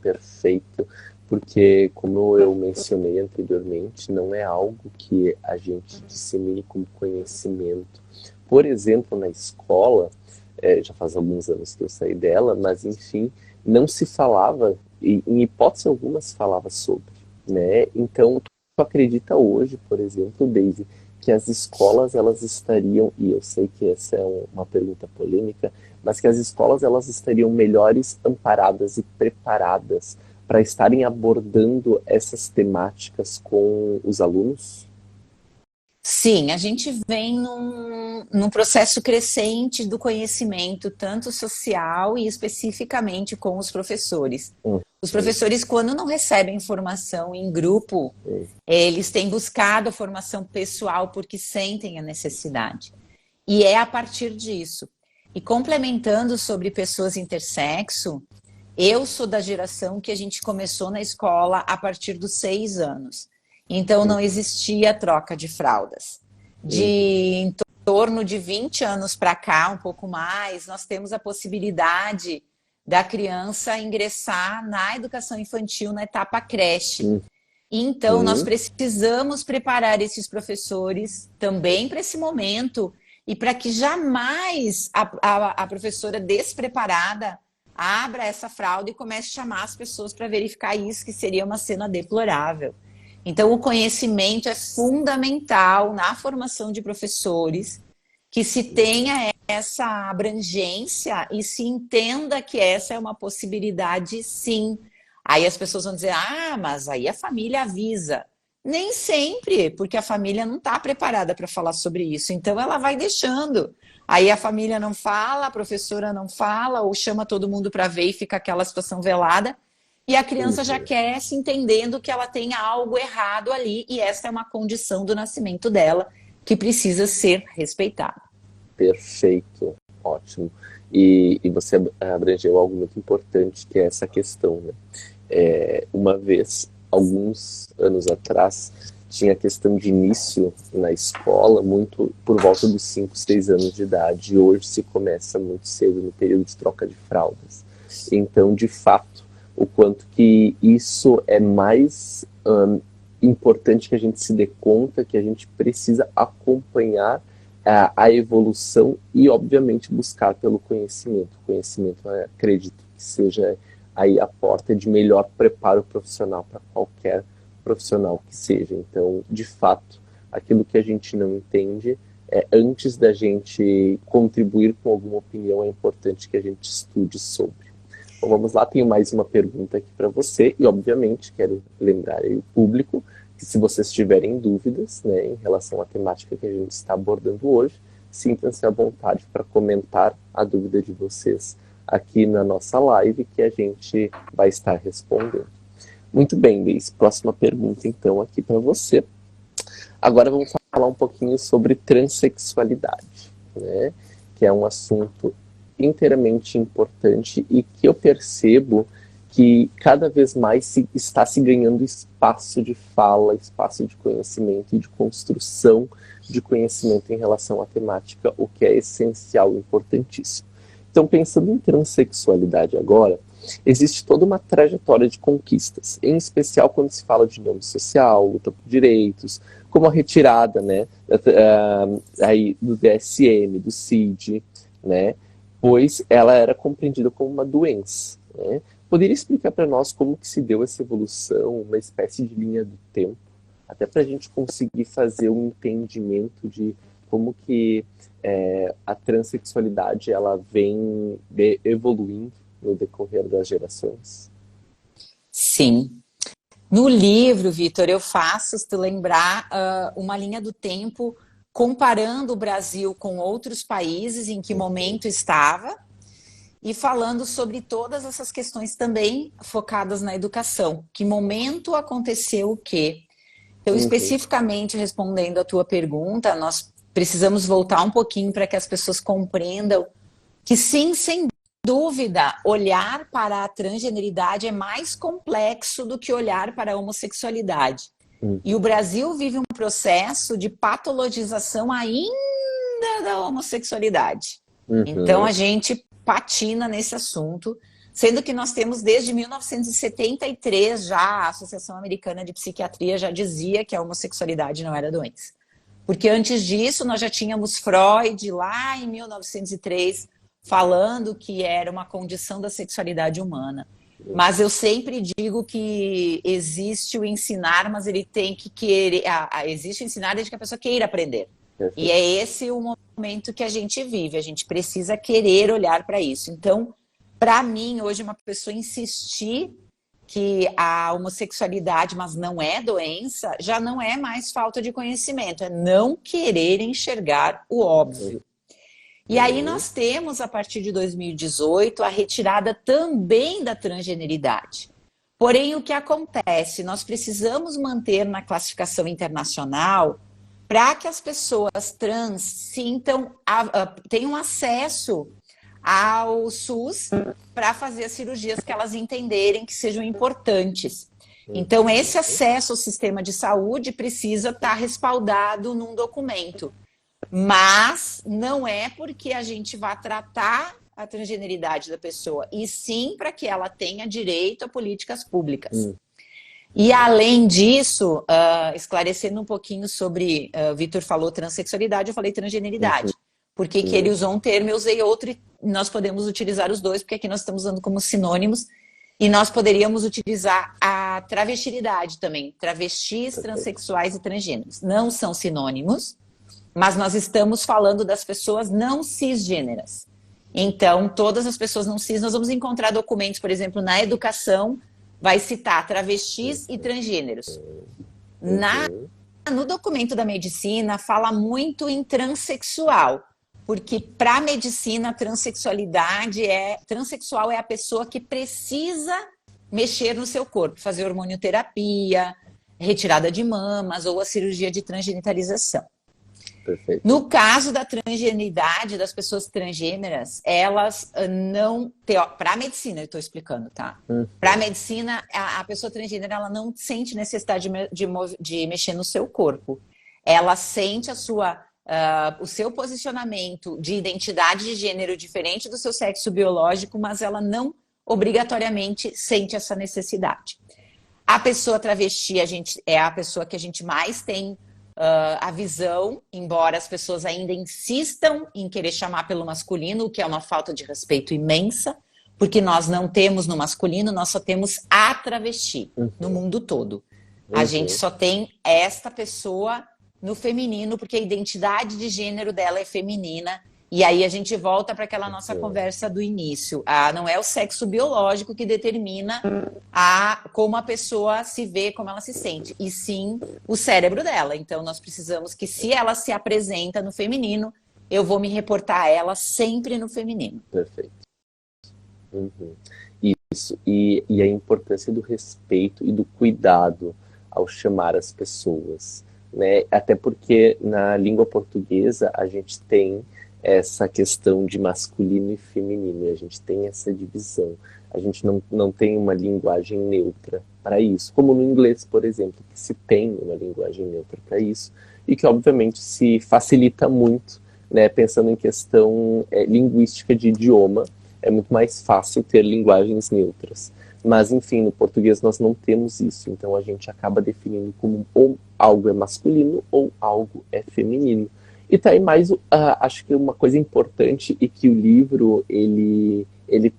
Perfeito. Porque, como eu mencionei anteriormente, não é algo que a gente dissemine como conhecimento. Por exemplo, na escola, já faz alguns anos que eu saí dela, mas enfim, não se falava, e em hipótese alguma se falava sobre, né? Então, tu acredita hoje, por exemplo, Daisy, que as escolas elas estariam, e eu sei que essa é uma pergunta polêmica, mas que as escolas elas estariam melhores amparadas e preparadas para estarem abordando essas temáticas com os alunos? Sim, a gente vem num processo crescente do conhecimento, tanto social e especificamente com os professores. Os professores, quando não recebem formação em grupo, eles têm buscado a formação pessoal porque sentem a necessidade. E é a partir disso. E complementando sobre pessoas intersexo, eu sou da geração que a gente começou na escola a partir dos 6 anos. Então, não existia troca de fraldas. Em torno de 20 anos para cá, um pouco mais, nós temos a possibilidade da criança ingressar na educação infantil na etapa creche. Então, nós precisamos preparar esses professores também para esse momento e para que jamais a professora despreparada abra essa fralda e comece a chamar as pessoas para verificar isso, que seria uma cena deplorável. Então, o conhecimento é fundamental na formação de professores, que se tenha essa abrangência e se entenda que essa é uma possibilidade, sim. Aí as pessoas vão dizer, mas aí a família avisa. Nem sempre, porque a família não está preparada para falar sobre isso. Então, ela vai deixando. Aí a família não fala, a professora não fala, ou chama todo mundo para ver e fica aquela situação velada. E a criança já quer se entendendo que ela tem algo errado ali, e essa é uma condição do nascimento dela que precisa ser respeitada. Perfeito, ótimo. E você abrangeu algo muito importante, que é essa questão, né? Uma vez, alguns anos atrás, tinha a questão de início na escola, muito por volta dos 5, 6 anos de idade, e hoje se começa muito cedo no período de troca de fraldas. Então, de fato, o quanto que isso é mais importante que a gente se dê conta que a gente precisa acompanhar a evolução e, obviamente, buscar pelo conhecimento. O conhecimento, acredito que seja aí a porta de melhor preparo profissional para qualquer profissional que seja. Então, de fato, aquilo que a gente não entende, antes da gente contribuir com alguma opinião, é importante que a gente estude sobre. Bom, vamos lá, tenho mais uma pergunta aqui para você e, obviamente, quero lembrar aí o público que se vocês tiverem dúvidas, né, em relação à temática que a gente está abordando hoje, sintam-se à vontade para comentar a dúvida de vocês aqui na nossa live, que a gente vai estar respondendo. Muito bem, Deise. Próxima pergunta, então, aqui para você. Agora vamos falar um pouquinho sobre transexualidade, né, que é um assunto inteiramente importante e que eu percebo que cada vez mais está se ganhando espaço de fala, espaço de conhecimento e de construção de conhecimento em relação à temática, o que é essencial e importantíssimo. Então, pensando em transexualidade agora, existe toda uma trajetória de conquistas, em especial quando se fala de nome social, luta por direitos, como a retirada, né, aí do DSM, do CID, né, pois ela era compreendida como uma doença, né. Poderia explicar para nós como que se deu essa evolução, uma espécie de linha do tempo, até para a gente conseguir fazer um entendimento de como que a transexualidade ela vem evoluindo no decorrer das gerações? Sim. No livro, Vitor, eu faço, se tu lembrar, uma linha do tempo comparando o Brasil com outros países, em que momento estava, e falando sobre todas essas questões também focadas na educação. Que momento aconteceu o quê? Então, especificamente respondendo a tua pergunta, nós precisamos voltar um pouquinho para que as pessoas compreendam que sim, sem dúvida, olhar para a transgeneridade é mais complexo do que olhar para a homossexualidade. E o Brasil vive um processo de patologização ainda da homossexualidade. Então, a gente patina nesse assunto, sendo que nós temos desde 1973 já a Associação Americana de Psiquiatria já dizia que a homossexualidade não era doença. Porque antes disso nós já tínhamos Freud lá em 1903 falando que era uma condição da sexualidade humana. Mas eu sempre digo que existe o ensinar, mas ele tem que querer. Existe o ensinar desde que a pessoa queira aprender. E é esse o momento que a gente vive. A gente precisa querer olhar para isso. Então, para mim, hoje, uma pessoa insistir que a homossexualidade, mas não é doença, já não é mais falta de conhecimento, é não querer enxergar o óbvio. E aí nós temos, a partir de 2018, a retirada também da transgeneridade. Porém, o que acontece? Nós precisamos manter na classificação internacional para que as pessoas trans sintam, tenham acesso ao SUS para fazer as cirurgias que elas entenderem que sejam importantes. Então, esse acesso ao sistema de saúde precisa estar respaldado num documento. Mas não é porque a gente vai tratar a transgeneridade da pessoa, e sim para que ela tenha direito a políticas públicas. E além disso, esclarecendo um pouquinho sobre, Vitor falou transexualidade, eu falei transgeneridade. Porque que ele usou um termo, eu usei outro, e nós podemos utilizar os dois, porque aqui nós estamos usando como sinônimos, e nós poderíamos utilizar a travestilidade também, travestis, transexuais e transgêneros. Não são sinônimos, mas nós estamos falando das pessoas não cisgêneras. Então, todas as pessoas não cis, nós vamos encontrar documentos, por exemplo, na educação, vai citar travestis e transgêneros. No documento da medicina, fala muito em transexual, porque para a medicina, transexual é a pessoa que precisa mexer no seu corpo, fazer hormonioterapia, retirada de mamas ou a cirurgia de transgenitalização. Perfeito. No caso da transgeneridade, das pessoas transgêneras, elas não... Para a medicina, eu estou explicando, tá? Para a medicina, a pessoa transgênera ela não sente necessidade de mexer no seu corpo. Ela sente o seu posicionamento de identidade de gênero diferente do seu sexo biológico, mas ela não obrigatoriamente sente essa necessidade. A pessoa travesti é a pessoa que a gente mais tem a visão, embora as pessoas ainda insistam em querer chamar pelo masculino, o que é uma falta de respeito imensa, porque nós não temos no masculino, nós só temos a travesti no mundo todo. A gente só tem esta pessoa no feminino, porque a identidade de gênero dela é feminina. E aí a gente volta para aquela nossa conversa do início. Não é o sexo biológico que determina como a pessoa se vê, como ela se sente, e sim o cérebro dela. Então nós precisamos que, se ela se apresenta no feminino, eu vou me reportar a ela sempre no feminino. Perfeito. Isso. E a importância do respeito e do cuidado ao chamar as pessoas, né? Até porque na língua portuguesa a gente tem essa questão de masculino e feminino, e a gente tem essa divisão. A gente não tem uma linguagem neutra para isso, como no inglês, por exemplo, que se tem uma linguagem neutra para isso, e que obviamente se facilita muito né, pensando em questão linguística de idioma, é muito mais fácil ter linguagens neutras. Mas, enfim, no português nós não temos isso, então a gente acaba definindo como ou algo é masculino ou algo é feminino. E tá aí mais, acho que uma coisa importante e que o livro, ele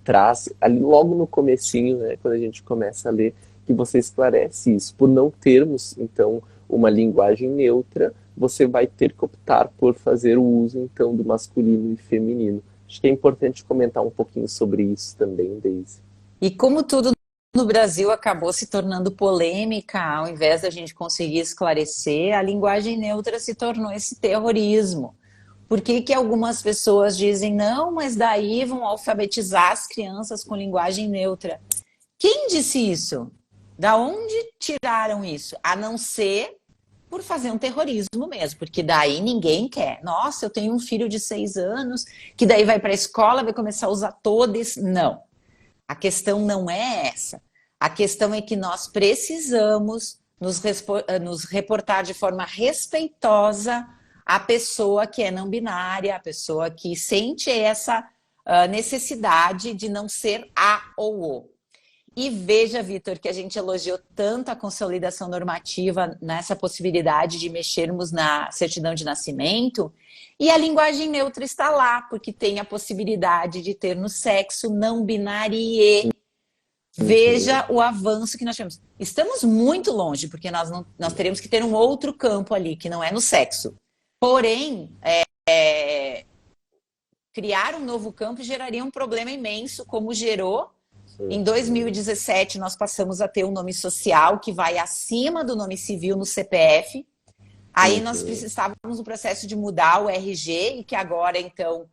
traz, ali logo no comecinho, né, quando a gente começa a ler, que você esclarece isso. Por não termos, então, uma linguagem neutra, você vai ter que optar por fazer o uso, então, do masculino e feminino. Acho que é importante comentar um pouquinho sobre isso também, Daisy. E como tudo no Brasil acabou se tornando polêmica, ao invés da gente conseguir esclarecer, a linguagem neutra se tornou esse terrorismo. Por que que algumas pessoas dizem, não, mas daí vão alfabetizar as crianças com linguagem neutra? Quem disse isso? Da onde tiraram isso? A não ser por fazer um terrorismo mesmo, porque daí ninguém quer. Nossa, eu tenho um filho de 6 anos, que daí vai para a escola, vai começar a usar todos. Não. A questão não é essa. A questão é que nós precisamos nos reportar de forma respeitosa à pessoa que é não binária, a pessoa que sente essa necessidade de não ser a ou o. E veja, Vitor, que a gente elogiou tanto a consolidação normativa nessa possibilidade de mexermos na certidão de nascimento, e a linguagem neutra está lá, porque tem a possibilidade de ter no sexo não binário. Veja o avanço que nós temos. Estamos muito longe, porque nós teremos que ter um outro campo ali, que não é no sexo. Porém, criar um novo campo geraria um problema imenso, como gerou. Em 2017, nós passamos a ter um nome social que vai acima do nome civil no CPF. Aí nós estávamos no processo de mudar o RG, e que agora, então,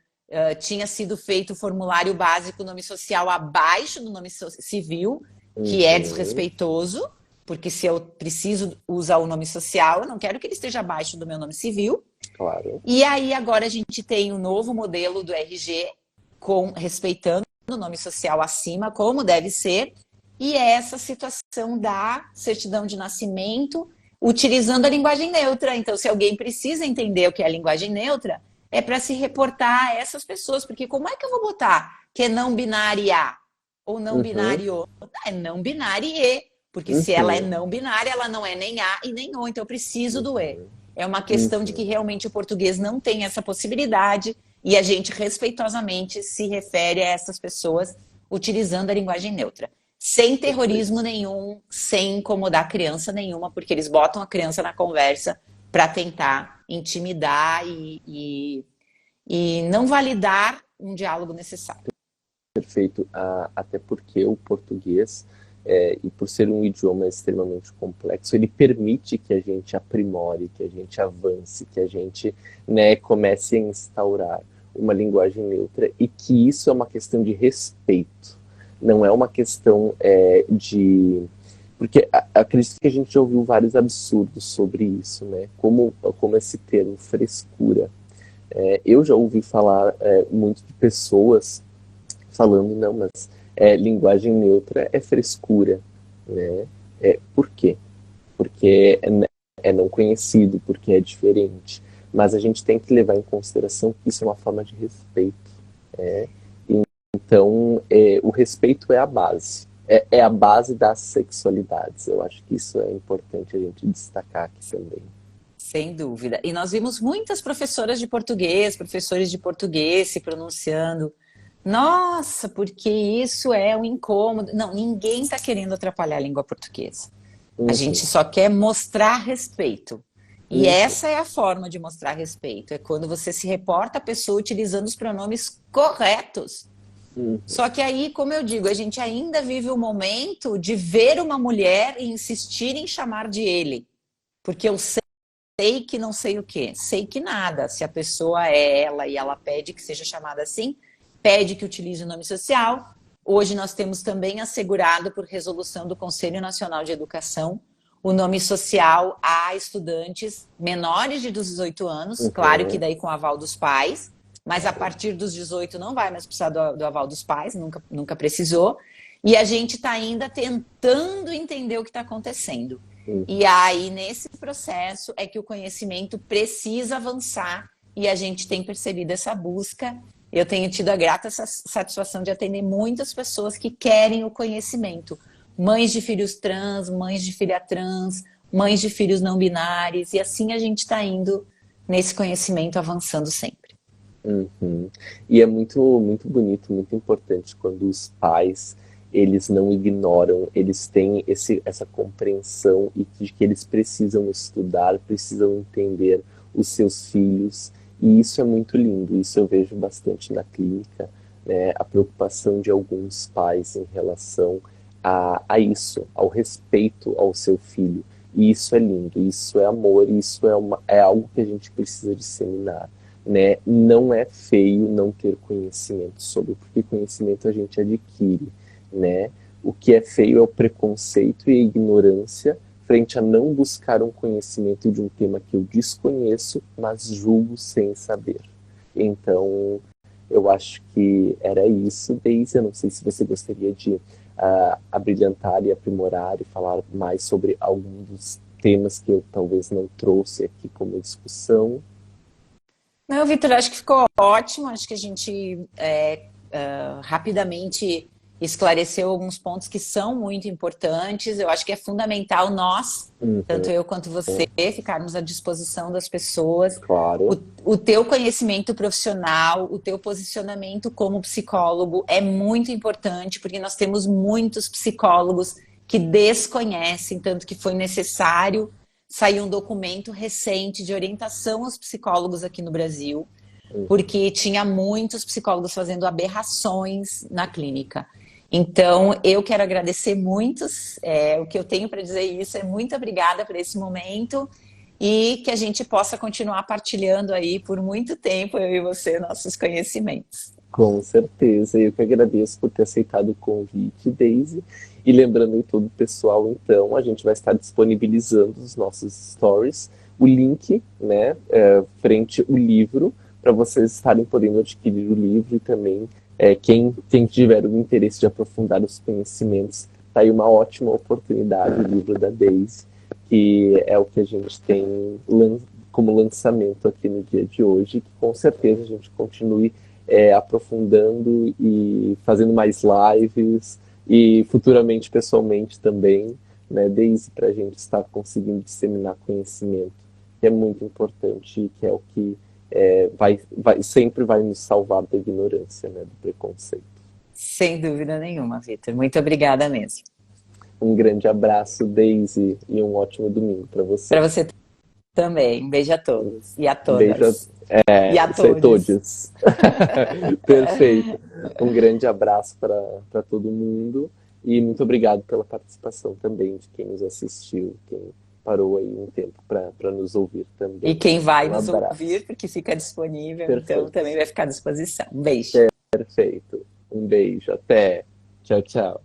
tinha sido feito o formulário básico nome social abaixo do nome civil, que é desrespeitoso, porque se eu preciso usar o nome social, eu não quero que ele esteja abaixo do meu nome civil. Claro. E aí agora a gente tem um novo modelo do RG, respeitando o nome social acima, como deve ser, e essa situação da certidão de nascimento, utilizando a linguagem neutra. Então, se alguém precisa entender o que é a linguagem neutra, é para se reportar a essas pessoas, porque como é que eu vou botar que é não binária ou não binário? É não binário e, porque se ela é não binária, ela não é nem A e nem O, então eu preciso do E. É uma questão de que realmente o português não tem essa possibilidade e a gente respeitosamente se refere a essas pessoas utilizando a linguagem neutra. Sem terrorismo nenhum, sem incomodar criança nenhuma, porque eles botam a criança na conversa para tentar intimidar e não validar um diálogo necessário. Perfeito, até porque o português, e por ser um idioma extremamente complexo, ele permite que a gente aprimore, que a gente avance, que a gente, né, comece a instaurar uma linguagem neutra, e que isso é uma questão de respeito, não é uma questão de... Porque acredito que a gente já ouviu vários absurdos sobre isso, né? Como esse termo, frescura. Eu já ouvi falar muito de pessoas falando, não, mas linguagem neutra é frescura, né? Por quê? Porque é não conhecido, porque é diferente. Mas a gente tem que levar em consideração que isso é uma forma de respeito. Então, o respeito é a base. É a base das sexualidades. Eu acho que isso é importante a gente destacar aqui também. Sem dúvida. E nós vimos muitas professoras de português, professores de português se pronunciando. Nossa, porque isso é um incômodo. Não, ninguém está querendo atrapalhar a língua portuguesa. A gente só quer mostrar respeito. E essa é a forma de mostrar respeito. É quando você se reporta a pessoa utilizando os pronomes corretos. Só que aí, como eu digo, a gente ainda vive o momento de ver uma mulher e insistir em chamar de ele. Porque eu sei que não sei o quê. Sei que nada. Se a pessoa é ela e ela pede que seja chamada assim, pede que utilize o nome social. Hoje nós temos também assegurado, por resolução do Conselho Nacional de Educação, o nome social a estudantes menores de 18 anos, claro que daí com o aval dos pais, mas a partir dos 18 não vai mais precisar do aval dos pais, nunca precisou. E a gente está ainda tentando entender o que está acontecendo. E aí, nesse processo, é que o conhecimento precisa avançar e a gente tem percebido essa busca. Eu tenho tido a grata satisfação de atender muitas pessoas que querem o conhecimento. Mães de filhos trans, mães de filha trans, mães de filhos não binários, e assim a gente está indo nesse conhecimento, avançando sempre. Uhum. E é muito, muito bonito, muito importante quando os pais, eles não ignoram, eles têm essa compreensão e de que eles precisam estudar, precisam entender os seus filhos, e isso é muito lindo, isso eu vejo bastante na clínica, né, a preocupação de alguns pais em relação a isso, ao respeito ao seu filho, e isso é lindo, isso é amor, isso é algo que a gente precisa disseminar. Né? Não é feio não ter conhecimento sobre, porque conhecimento a gente adquire, né? O que é feio é o preconceito e a ignorância frente a não buscar um conhecimento de um tema que eu desconheço, mas julgo sem saber. Então, eu acho que era isso, Deise. Eu não sei se você gostaria de abrilhantar e aprimorar e falar mais sobre algum dos temas que eu talvez não trouxe aqui como discussão. Não, Vitor, acho que ficou ótimo. Acho que a gente rapidamente esclareceu alguns pontos que são muito importantes. Eu acho que é fundamental nós, tanto eu quanto você, ficarmos à disposição das pessoas. Claro. O teu conhecimento profissional, o teu posicionamento como psicólogo é muito importante, porque nós temos muitos psicólogos que desconhecem, tanto que foi necessário saiu um documento recente de orientação aos psicólogos aqui no Brasil, porque tinha muitos psicólogos fazendo aberrações na clínica. Então, eu quero agradecer muitos, o que eu tenho para dizer isso é muito obrigada por esse momento e que a gente possa continuar partilhando aí por muito tempo, eu e você, nossos conhecimentos. Com certeza, eu que agradeço por ter aceitado o convite, Deise. E lembrando todo o pessoal, então, a gente vai estar disponibilizando os nossos stories, o link, né, frente ao livro, para vocês estarem podendo adquirir o livro e também quem tiver o interesse de aprofundar os conhecimentos, tá aí uma ótima oportunidade, o livro da Deise, que é o que a gente tem como lançamento aqui no dia de hoje, que com certeza a gente continue aprofundando e fazendo mais lives e futuramente pessoalmente também, né, Deise, para a gente estar conseguindo disseminar conhecimento, que é muito importante e que é o que sempre vai nos salvar da ignorância, né, do preconceito. Sem dúvida nenhuma, Vitor. Muito obrigada mesmo. Um grande abraço, Deise, e um ótimo domingo para você. Para você também. Um beijo a todos e a todas. Beijo e a todos. Perfeito. Um grande abraço para todo mundo e muito obrigado pela participação também de quem nos assistiu, quem parou aí um tempo para nos ouvir também. E quem vai nos ouvir, porque fica disponível, Perfeito. Então também vai ficar à disposição. Um beijo. Perfeito. Um beijo. Até. Tchau, tchau.